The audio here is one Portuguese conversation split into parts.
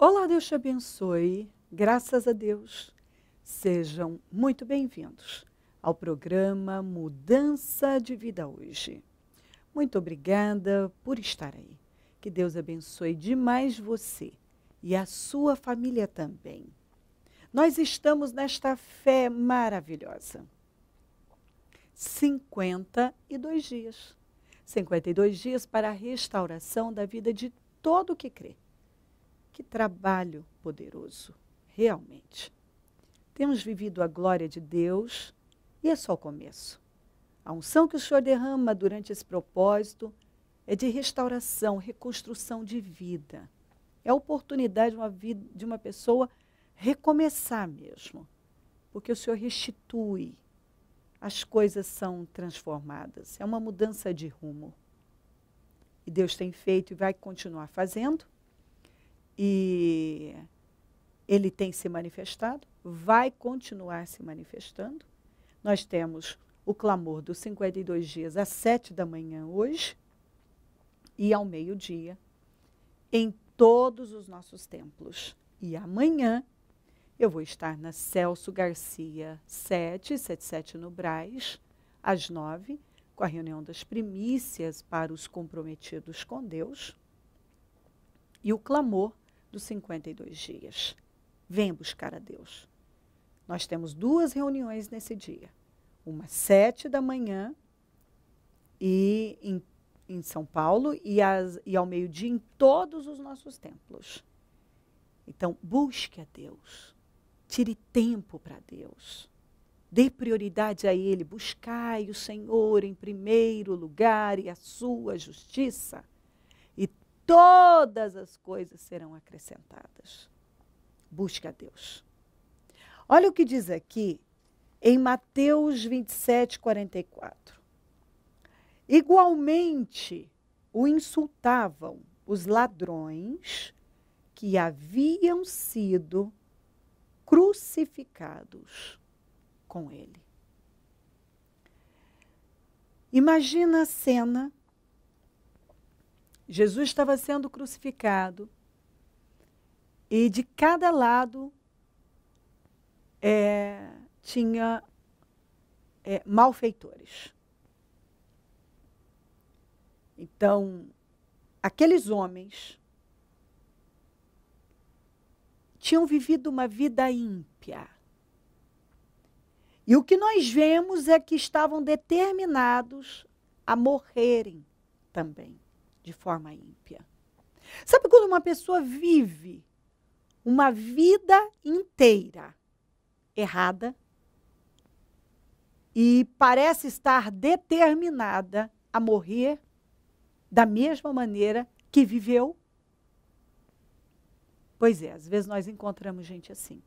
Olá, Deus te abençoe. Graças a Deus. Sejam muito bem-vindos ao programa Mudança de Vida Hoje. Muito obrigada por estar aí. Que Deus abençoe demais você e a sua família também. Nós estamos nesta fé maravilhosa. 52 dias. 52 dias para a restauração da vida de todo o que crê. Que trabalho poderoso, realmente. Temos vivido a glória de Deus e é só o começo. A unção que o Senhor derrama durante esse propósito é de restauração, reconstrução de vida. É a oportunidade de uma pessoa recomeçar mesmo, porque o Senhor restitui, as coisas são transformadas. É uma mudança de rumo. E Deus tem feito e vai continuar fazendo. E ele tem se manifestado, vai continuar se manifestando. Nós temos o clamor dos 52 dias às 7 da manhã hoje e ao meio-dia em todos os nossos templos. E amanhã eu vou estar na Celso Garcia 777 no Brás, às 9, com a reunião das primícias para os comprometidos com Deus. E o clamor dos 52 dias. Venha buscar a Deus. Nós temos 2 reuniões nesse dia. Uma às 7 da manhã e em São Paulo e ao meio-dia em todos os nossos templos. Então, busque a Deus. Tire tempo para Deus. Dê prioridade a Ele. Buscai o Senhor em primeiro lugar e a sua justiça. Todas as coisas serão acrescentadas. Busque a Deus. Olha o que diz aqui em Mateus 27, 44. Igualmente o insultavam os ladrões que haviam sido crucificados com ele. Imagina a cena. Jesus estava sendo crucificado e de cada lado tinha malfeitores. Então, aqueles homens tinham vivido uma vida ímpia. E o que nós vemos é que estavam determinados a morrerem também. De forma ímpia. Sabe quando uma pessoa vive uma vida inteira errada e parece estar determinada a morrer da mesma maneira que viveu? Pois é, às vezes nós encontramos gente assim.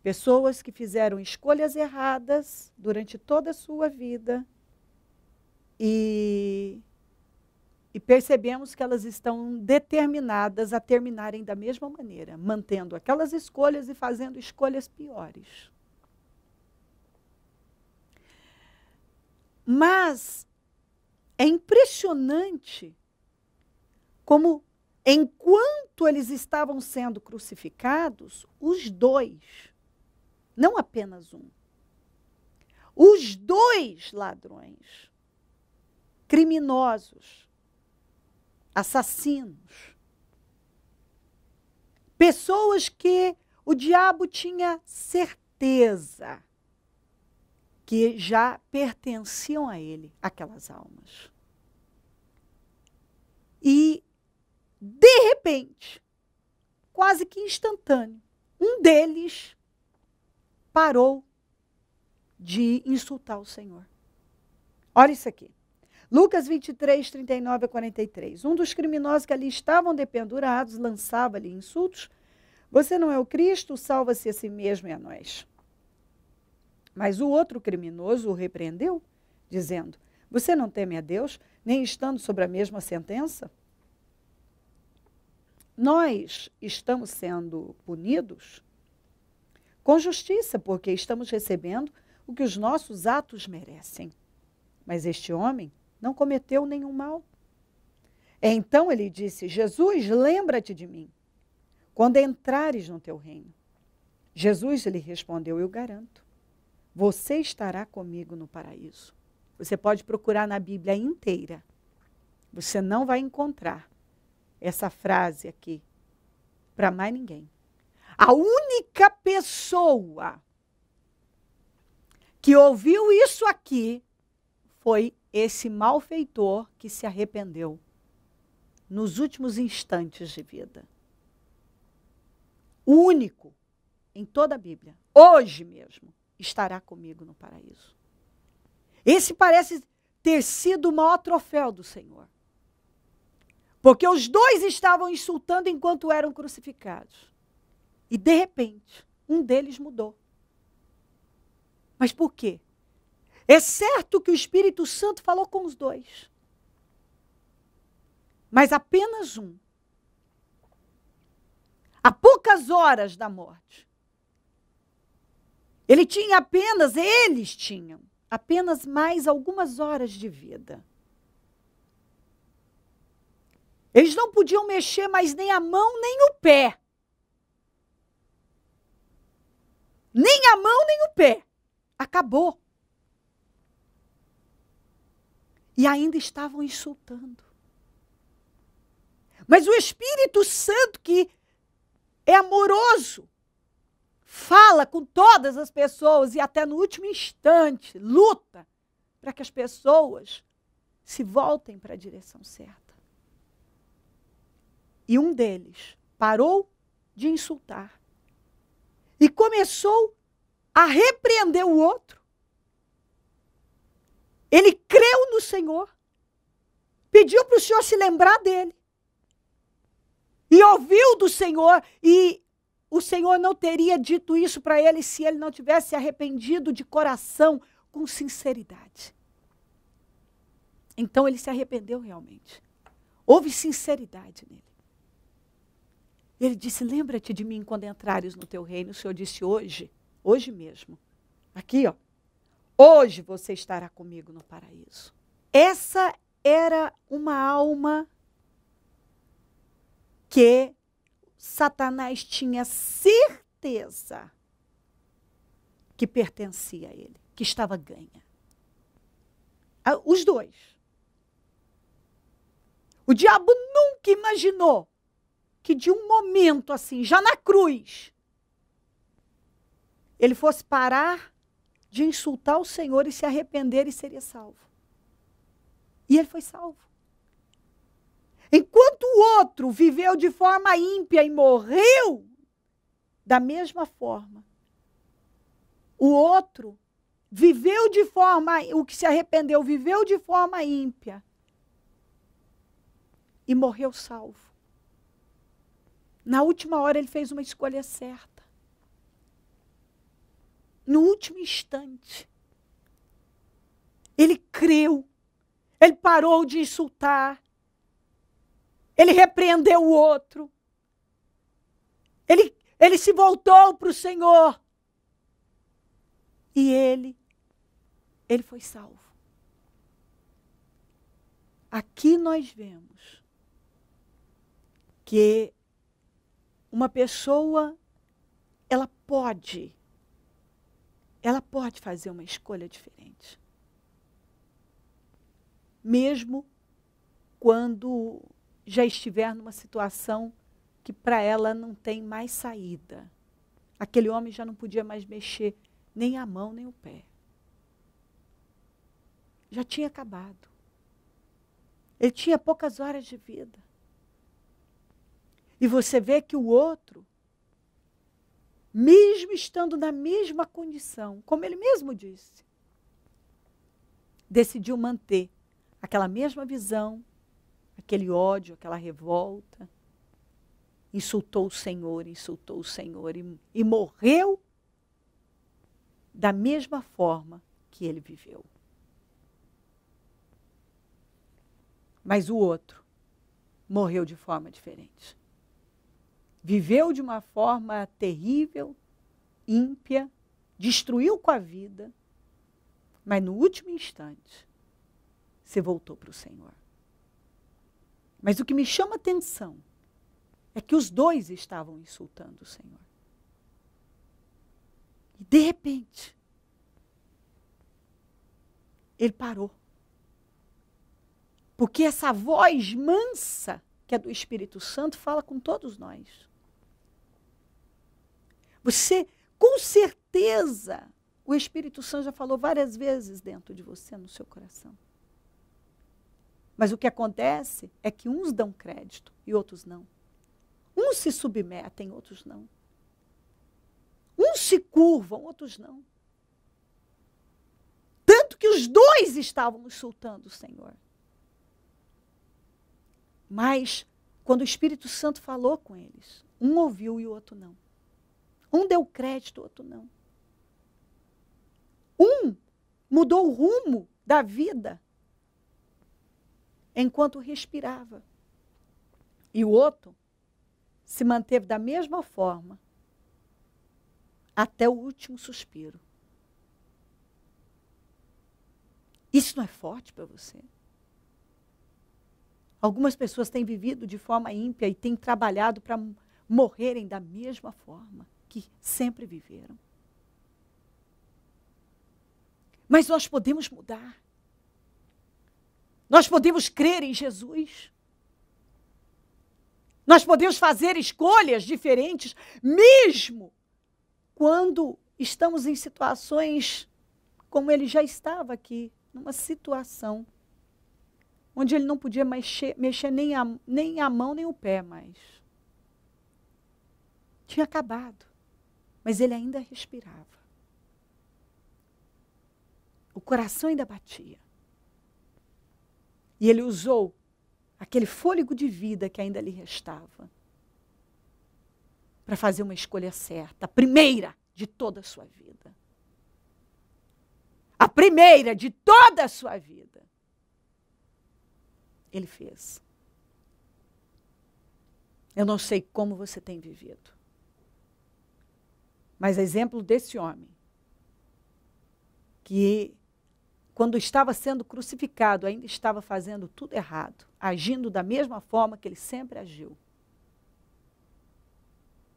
Pessoas que fizeram escolhas erradas durante toda a sua vida e percebemos que elas estão determinadas a terminarem da mesma maneira, mantendo aquelas escolhas e fazendo escolhas piores. Mas é impressionante como, enquanto eles estavam sendo crucificados, os 2, não apenas um, os 2 ladrões, criminosos, assassinos, pessoas que o diabo tinha certeza que já pertenciam a ele, aquelas almas. E, de repente, quase que instantâneo, um deles parou de insultar o Senhor. Olha isso aqui. Lucas 23, 39 a 43. Um dos criminosos que ali estavam dependurados lançava-lhe insultos. Você não é o Cristo? Salva-se a si mesmo e a nós. Mas o outro criminoso o repreendeu, dizendo, você não teme a Deus, nem estando sobre a mesma sentença? Nós estamos sendo punidos com justiça, porque estamos recebendo o que os nossos atos merecem. Mas este homem não cometeu nenhum mal. Então ele disse, Jesus, lembra-te de mim quando entrares no teu reino. Jesus lhe respondeu, eu garanto, você estará comigo no paraíso. Você pode procurar na Bíblia inteira. Você não vai encontrar essa frase aqui para mais ninguém. A única pessoa que ouviu isso aqui foi esse malfeitor que se arrependeu nos últimos instantes de vida. O único em toda a Bíblia, hoje mesmo, estará comigo no paraíso. Esse parece ter sido o maior troféu do Senhor. Porque os dois estavam insultando enquanto eram crucificados. E, de repente, um deles mudou. Mas por quê? É certo que o Espírito Santo falou com os dois. Mas apenas um. A poucas horas da morte. Eles tinham apenas mais algumas horas de vida. Eles não podiam mexer mais nem a mão, nem o pé. Nem a mão, nem o pé. Acabou. E ainda estavam insultando. Mas o Espírito Santo, que é amoroso, fala com todas as pessoas e até no último instante luta para que as pessoas se voltem para a direção certa. E um deles parou de insultar e começou a repreender o outro. Ele creu no Senhor, pediu para o Senhor se lembrar dele e ouviu do Senhor, e o Senhor não teria dito isso para ele se ele não tivesse se arrependido de coração, com sinceridade. Então ele se arrependeu realmente. Houve sinceridade nele. Ele disse, lembra-te de mim quando entrares no teu reino. O Senhor disse, hoje mesmo. Aqui, ó. Hoje você estará comigo no paraíso. Essa era uma alma que Satanás tinha certeza que pertencia a ele, que estava ganha. Os dois. O diabo nunca imaginou que de um momento assim, já na cruz, ele fosse parar de insultar o Senhor e se arrepender e seria salvo. E ele foi salvo. Enquanto o outro viveu de forma ímpia e morreu da mesma forma, o outro viveu de forma, o que se arrependeu, viveu de forma ímpia e morreu salvo. Na última hora ele fez uma escolha certa. No último instante, ele creu, ele parou de insultar, ele repreendeu o outro, ele se voltou para o Senhor e ele foi salvo. Aqui nós vemos que uma pessoa, ela pode fazer uma escolha diferente. Mesmo quando já estiver numa situação que para ela não tem mais saída. Aquele homem já não podia mais mexer nem a mão, nem o pé. Já tinha acabado. Ele tinha poucas horas de vida. E você vê que o outro, mesmo estando na mesma condição, como ele mesmo disse, decidiu manter aquela mesma visão, aquele ódio, aquela revolta, insultou o Senhor e morreu da mesma forma que ele viveu. Mas o outro morreu de forma diferente. Viveu de uma forma terrível, ímpia, destruiu com a vida, mas no último instante se voltou para o Senhor. Mas o que me chama a atenção é que os dois estavam insultando o Senhor. E de repente, ele parou. Porque essa voz mansa, que é do Espírito Santo, fala com todos nós. Você, com certeza, o Espírito Santo já falou várias vezes dentro de você, no seu coração. Mas o que acontece é que uns dão crédito e outros não. Uns se submetem, outros não. Uns se curvam, outros não. Tanto que os dois estavam insultando o Senhor. Mas, quando o Espírito Santo falou com eles, um ouviu e o outro não. Um deu crédito, o outro não. Um mudou o rumo da vida enquanto respirava. E o outro se manteve da mesma forma até o último suspiro. Isso não é forte para você? Algumas pessoas têm vivido de forma ímpia e têm trabalhado para morrerem da mesma forma que sempre viveram. Mas nós podemos mudar. Nós podemos crer em Jesus. Nós podemos fazer escolhas diferentes, mesmo quando estamos em situações como ele já estava aqui, numa situação onde ele não podia mexer nem a mão nem o pé mais. Tinha acabado, mas ele ainda respirava. O coração ainda batia. E ele usou aquele fôlego de vida que ainda lhe restava para fazer uma escolha certa, a primeira de toda a sua vida. A primeira de toda a sua vida. Ele fez. Eu não sei como você tem vivido. Mas exemplo desse homem, que quando estava sendo crucificado, ainda estava fazendo tudo errado, agindo da mesma forma que ele sempre agiu.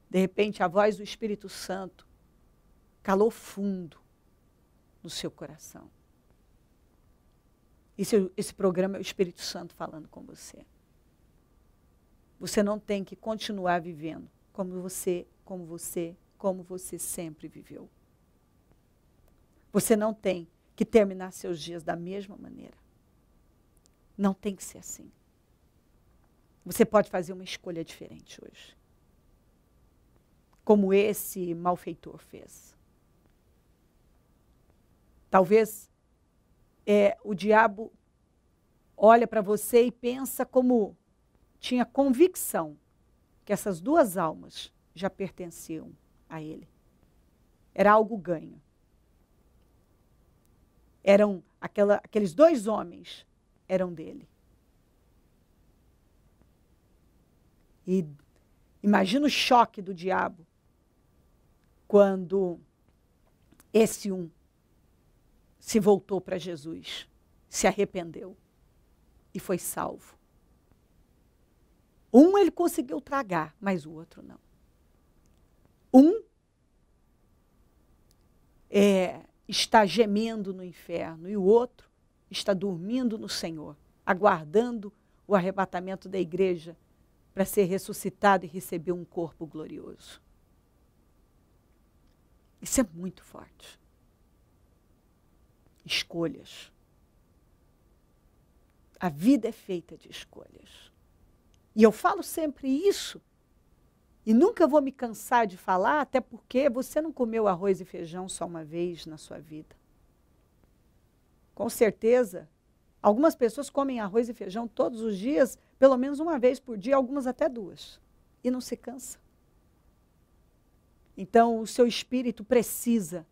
De repente, a voz do Espírito Santo calou fundo no seu coração. Esse programa é o Espírito Santo falando com você. Você não tem que continuar vivendo como você sempre viveu. Você não tem que terminar seus dias da mesma maneira. Não tem que ser assim. Você pode fazer uma escolha diferente hoje. Como esse malfeitor fez. Talvez o diabo olha para você e pensa como tinha convicção que essas duas almas já pertenciam a ele. Era algo ganho. Aqueles dois homens eram dele. E imagina o choque do diabo quando esse um se voltou para Jesus, se arrependeu e foi salvo. Um ele conseguiu tragar, mas o outro não. Um está gemendo no inferno e o outro está dormindo no Senhor, aguardando o arrebatamento da igreja para ser ressuscitado e receber um corpo glorioso. Isso é muito forte. Escolhas. A vida é feita de escolhas. E eu falo sempre isso, e nunca vou me cansar de falar, até porque você não comeu arroz e feijão só uma vez na sua vida. Com certeza, algumas pessoas comem arroz e feijão todos os dias, pelo menos uma vez por dia, algumas até duas, e não se cansa. Então, o seu espírito precisa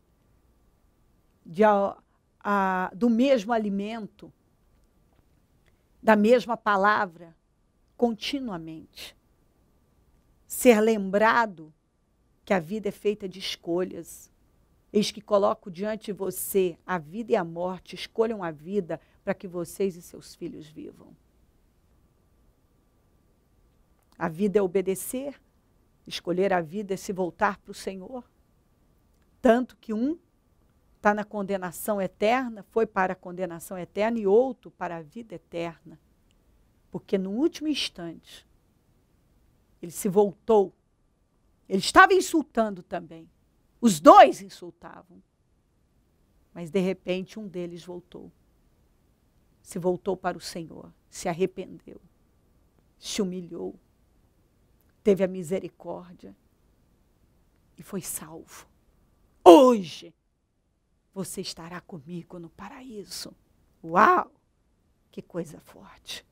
do mesmo alimento, da mesma palavra, continuamente. Ser lembrado que a vida é feita de escolhas. Eis que coloco diante de você a vida e a morte. Escolham a vida para que vocês e seus filhos vivam. A vida é obedecer, escolher a vida é se voltar para o Senhor. Tanto que um está na condenação eterna, foi para a condenação eterna, e outro para a vida eterna. Porque no último instante, ele se voltou. Ele estava insultando também. Os dois insultavam. Mas de repente um deles voltou. Se voltou para o Senhor, se arrependeu, se humilhou, teve a misericórdia e foi salvo. Hoje você estará comigo no paraíso. Uau! Que coisa forte.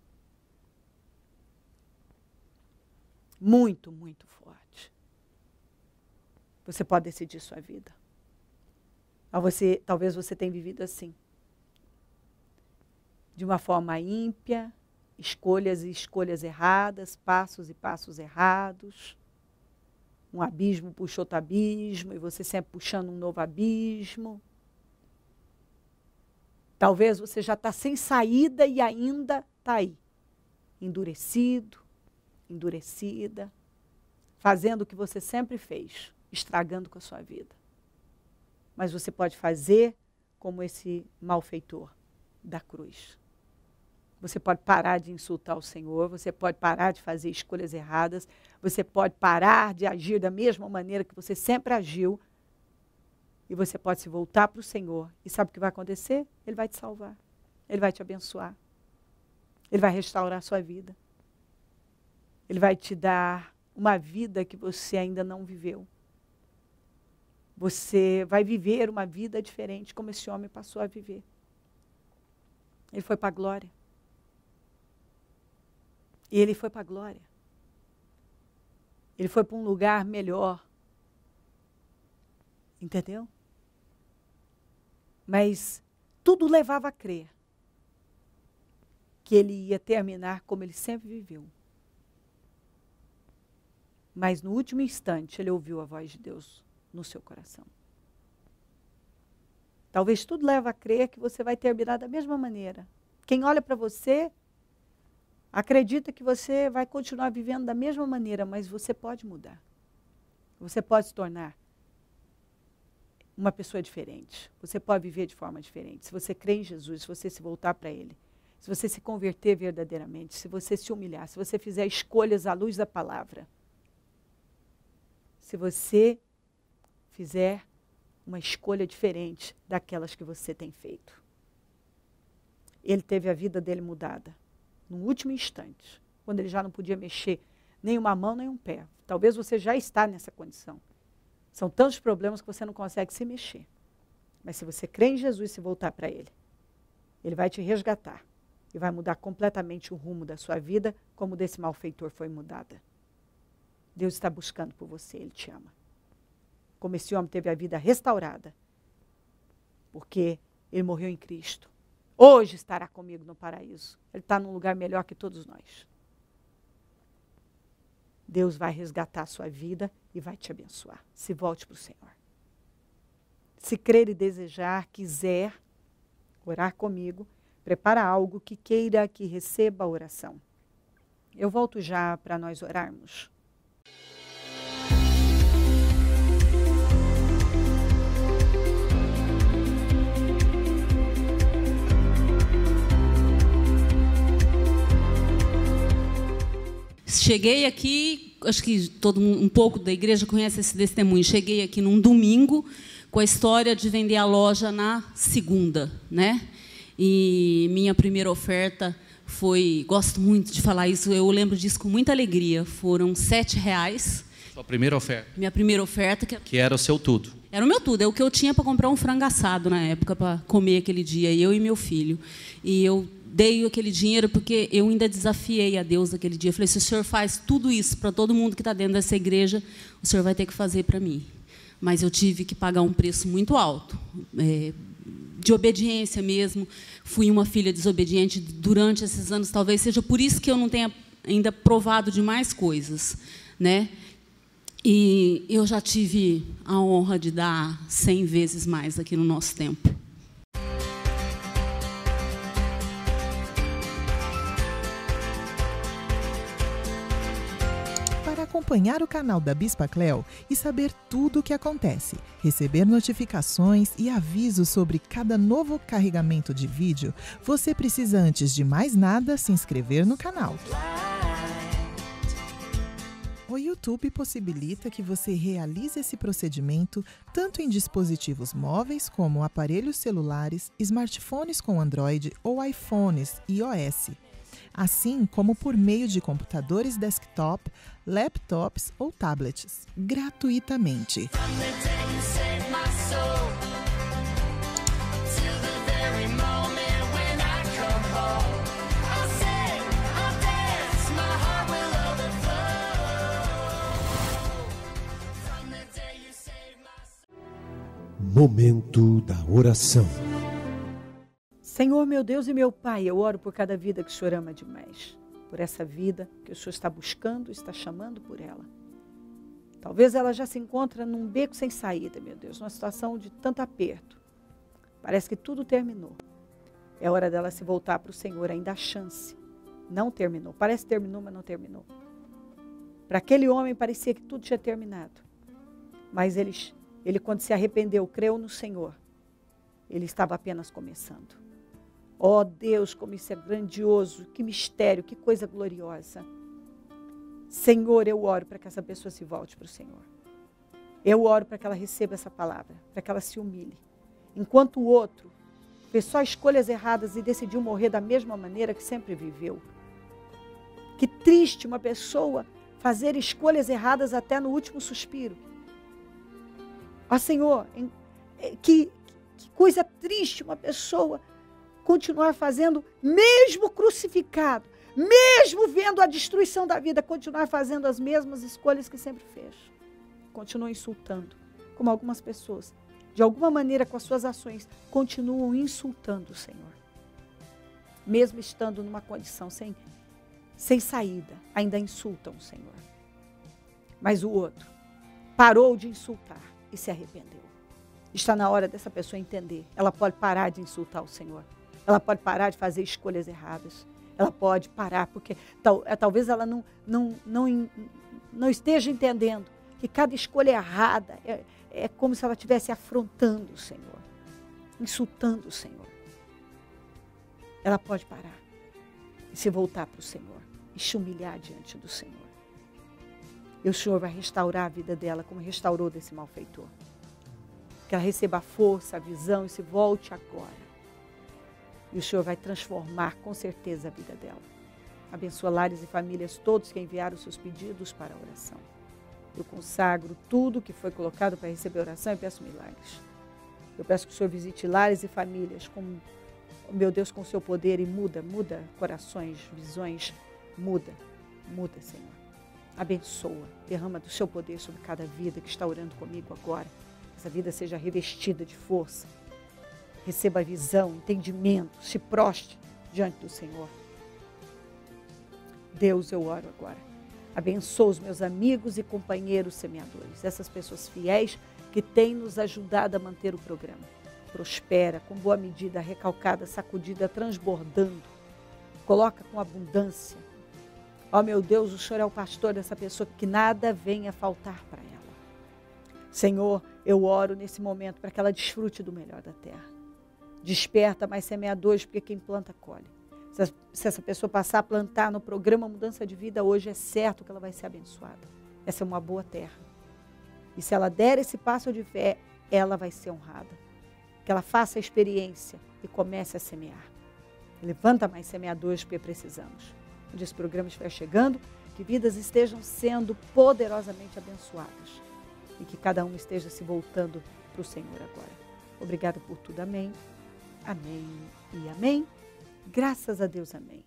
Muito, muito forte. Você pode decidir sua vida. Talvez você tenha vivido assim. De uma forma ímpia, escolhas e escolhas erradas, passos e passos errados. Um abismo puxou outro abismo, e você sempre puxando um novo abismo. Talvez você já está sem saída e ainda está aí. Endurecido, endurecida, fazendo o que você sempre fez, estragando com a sua vida. Mas você pode fazer como esse malfeitor da cruz. Você pode parar de insultar o Senhor, você pode parar de fazer escolhas erradas, você pode parar de agir da mesma maneira que você sempre agiu, e você pode se voltar para o Senhor. E sabe o que vai acontecer? Ele vai te salvar, Ele vai te abençoar, Ele vai restaurar a sua vida. Ele vai te dar uma vida que você ainda não viveu. Você vai viver uma vida diferente, como esse homem passou a viver. Ele foi para a glória. E ele foi para a glória. Ele foi para um lugar melhor. Entendeu? Mas tudo levava a crer que ele ia terminar como ele sempre viveu. Mas no último instante ele ouviu a voz de Deus no seu coração. Talvez tudo leve a crer que você vai terminar da mesma maneira. Quem olha para você acredita que você vai continuar vivendo da mesma maneira, mas você pode mudar. Você pode se tornar uma pessoa diferente. Você pode viver de forma diferente. Se você crê em Jesus, se você se voltar para Ele, se você se converter verdadeiramente, se você se humilhar, se você fizer escolhas à luz da palavra, se você fizer uma escolha diferente daquelas que você tem feito. Ele teve a vida dele mudada no último instante, quando ele já não podia mexer nem uma mão nem um pé. Talvez você já está nessa condição. São tantos problemas que você não consegue se mexer. Mas se você crê em Jesus e se voltar para Ele, Ele vai te resgatar e vai mudar completamente o rumo da sua vida, como desse malfeitor foi mudada. Deus está buscando por você, Ele te ama. Como esse homem teve a vida restaurada, porque ele morreu em Cristo. Hoje estará comigo no paraíso. Ele está num lugar melhor que todos nós. Deus vai resgatar a sua vida e vai te abençoar. Se volte para o Senhor. Se crer e desejar, quiser orar comigo, prepara algo que queira que receba a oração. Eu volto já para nós orarmos. Cheguei aqui, acho que todo mundo, um pouco da igreja conhece esse testemunho. Cheguei aqui num domingo com a história de vender a loja na segunda, né? E minha primeira oferta foi, gosto muito de falar isso, eu lembro disso com muita alegria, foram R$7. Sua primeira oferta? Minha primeira oferta. Que era o seu tudo? Era o meu tudo, é o que eu tinha para comprar um frango assado na época, para comer aquele dia, eu e meu filho. E eu dei aquele dinheiro porque eu ainda desafiei a Deus naquele dia. Eu falei, se o Senhor faz tudo isso para todo mundo que está dentro dessa igreja, o Senhor vai ter que fazer para mim. Mas eu tive que pagar um preço muito alto, de obediência mesmo. Fui uma filha desobediente durante esses anos, talvez seja por isso que eu não tenha ainda provado de mais coisas, né? E eu já tive a honra de dar 100 vezes mais aqui no nosso tempo. acompanhar o canal da Bispa Cleo e saber tudo o que acontece, receber notificações e avisos sobre cada novo carregamento de vídeo, você precisa, antes de mais nada, se inscrever no canal. O YouTube possibilita que você realize esse procedimento tanto em dispositivos móveis como aparelhos celulares, smartphones com Android ou iPhones iOS, assim como por meio de computadores desktop, laptops ou tablets, gratuitamente. Momento da oração. Senhor, meu Deus e meu Pai, eu oro por cada vida que o Senhor ama demais. Por essa vida que o Senhor está buscando, está chamando por ela. Talvez ela já se encontre num beco sem saída, meu Deus, numa situação de tanto aperto. Parece que tudo terminou. É hora dela se voltar para o Senhor, ainda há chance. Não terminou. Parece que terminou, mas não terminou. Para aquele homem parecia que tudo tinha terminado. Mas ele, quando se arrependeu, creu no Senhor, ele estava apenas começando. Ó Deus, como isso é grandioso, que mistério, que coisa gloriosa. Senhor, eu oro para que essa pessoa se volte para o Senhor. Eu oro para que ela receba essa palavra, para que ela se humilhe. Enquanto o outro fez só escolhas erradas e decidiu morrer da mesma maneira que sempre viveu. Que triste uma pessoa fazer escolhas erradas até no último suspiro. Ó Senhor, que coisa triste uma pessoa continuar fazendo, mesmo crucificado, mesmo vendo a destruição da vida, continuar fazendo as mesmas escolhas que sempre fez. Continua insultando, como algumas pessoas, de alguma maneira com as suas ações, continuam insultando o Senhor. Mesmo estando numa condição sem saída, ainda insultam o Senhor. Mas o outro parou de insultar e se arrependeu. Está na hora dessa pessoa entender. Ela pode parar de insultar o Senhor. Ela pode parar de fazer escolhas erradas. Ela pode parar, porque talvez ela não esteja entendendo que cada escolha errada é como se ela estivesse afrontando o Senhor, insultando o Senhor. Ela pode parar e se voltar para o Senhor e se humilhar diante do Senhor. E o Senhor vai restaurar a vida dela como restaurou desse malfeitor. Que ela receba a força, a visão e se volte agora. E o Senhor vai transformar com certeza a vida dela. Abençoa lares e famílias, todos que enviaram seus pedidos para a oração. Eu consagro tudo que foi colocado para receber oração e peço milagres. Eu peço que o Senhor visite lares e famílias, meu Deus, com o seu poder e muda corações, visões, muda, Senhor. Abençoa, derrama do seu poder sobre cada vida que está orando comigo agora. Que essa vida seja revestida de força. Receba visão, entendimento, se proste diante do Senhor. Deus, eu oro agora. Abençoa os meus amigos e companheiros semeadores, essas pessoas fiéis que têm nos ajudado a manter o programa. Prospera, com boa medida, recalcada, sacudida, transbordando. Coloca com abundância. Ó meu Deus, o Senhor é o pastor dessa pessoa, que nada venha faltar para ela. Senhor, eu oro nesse momento para que ela desfrute do melhor da terra. Desperta mais semeadores, porque quem planta, colhe. Se essa pessoa passar a plantar no programa Mudança de Vida hoje, é certo que ela vai ser abençoada. Essa é uma boa terra. E se ela der esse passo de fé, ela vai ser honrada. Que ela faça a experiência e comece a semear. Levanta mais semeadores, porque precisamos. Onde esse programa estiver chegando, que vidas estejam sendo poderosamente abençoadas. E que cada um esteja se voltando para o Senhor agora. Obrigada por tudo, amém. Amém e amém. Graças a Deus, amém.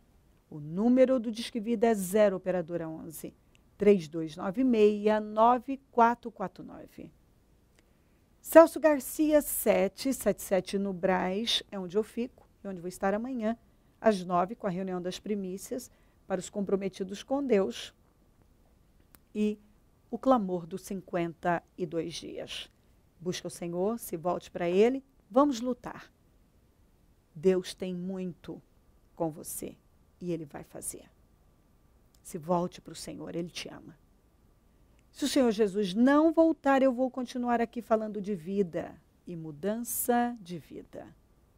O número do Disque Vida é 0 operadora 11 3296-9449. Celso Garcia 777 no Brás, é onde eu fico e onde vou estar amanhã, às 9, com a reunião das primícias para os comprometidos com Deus e o clamor dos 52 dias. Busca o Senhor, se volte para Ele, vamos lutar. Deus tem muito com você e Ele vai fazer. Se volte para o Senhor, Ele te ama. Se o Senhor Jesus não voltar, eu vou continuar aqui falando de vida e mudança de vida.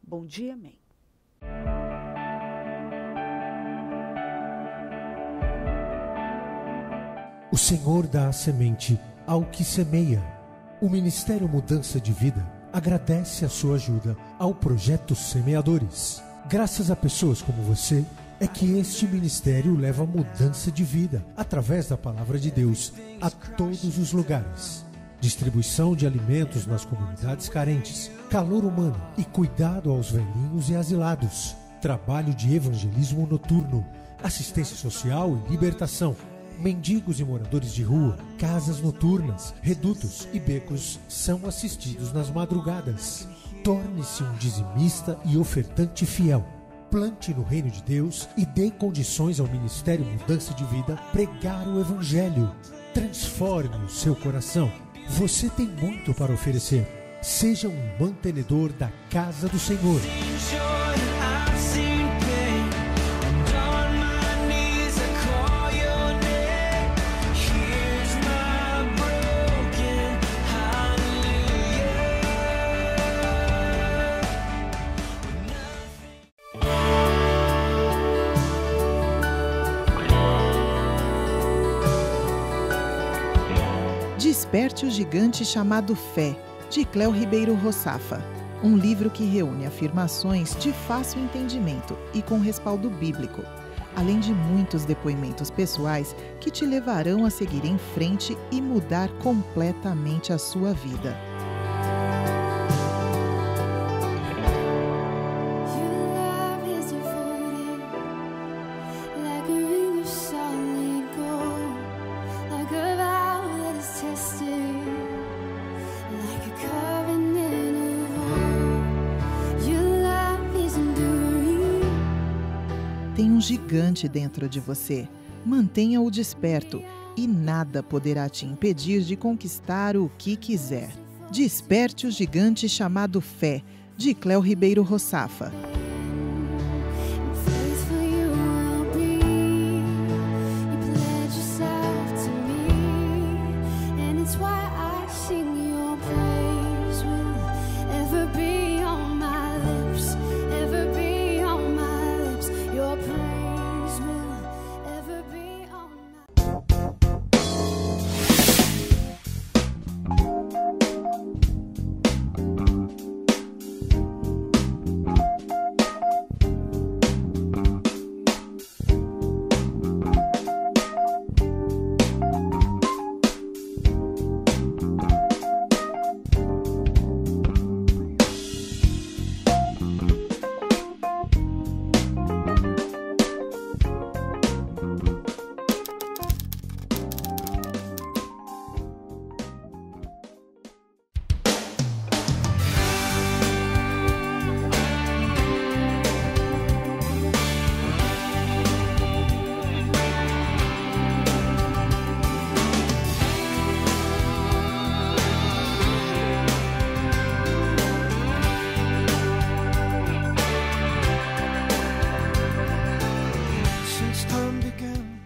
Bom dia, amém. O Senhor dá a semente ao que semeia. O Ministério Mudança de Vida agradece a sua ajuda ao Projeto Semeadores. Graças a pessoas como você, é que este ministério leva mudança de vida, através da Palavra de Deus, a todos os lugares. Distribuição de alimentos nas comunidades carentes, calor humano e cuidado aos velhinhos e asilados. Trabalho de evangelismo noturno, assistência social e libertação. Mendigos e moradores de rua, casas noturnas, redutos e becos são assistidos nas madrugadas. Torne-se um dizimista e ofertante fiel. Plante no reino de Deus e dê condições ao Ministério Mudança de Vida pregar o Evangelho. Transforme o seu coração. Você tem muito para oferecer. Seja um mantenedor da casa do Senhor. Desperte o Gigante Chamado Fé, de Cléo Ribeiro Roçafa. Um livro que reúne afirmações de fácil entendimento e com respaldo bíblico, além de muitos depoimentos pessoais que te levarão a seguir em frente e mudar completamente a sua vida. Tem um gigante dentro de você. Mantenha-o desperto e nada poderá te impedir de conquistar o que quiser. Desperte o Gigante Chamado Fé, de Cléo Ribeiro Roçafa. Since time began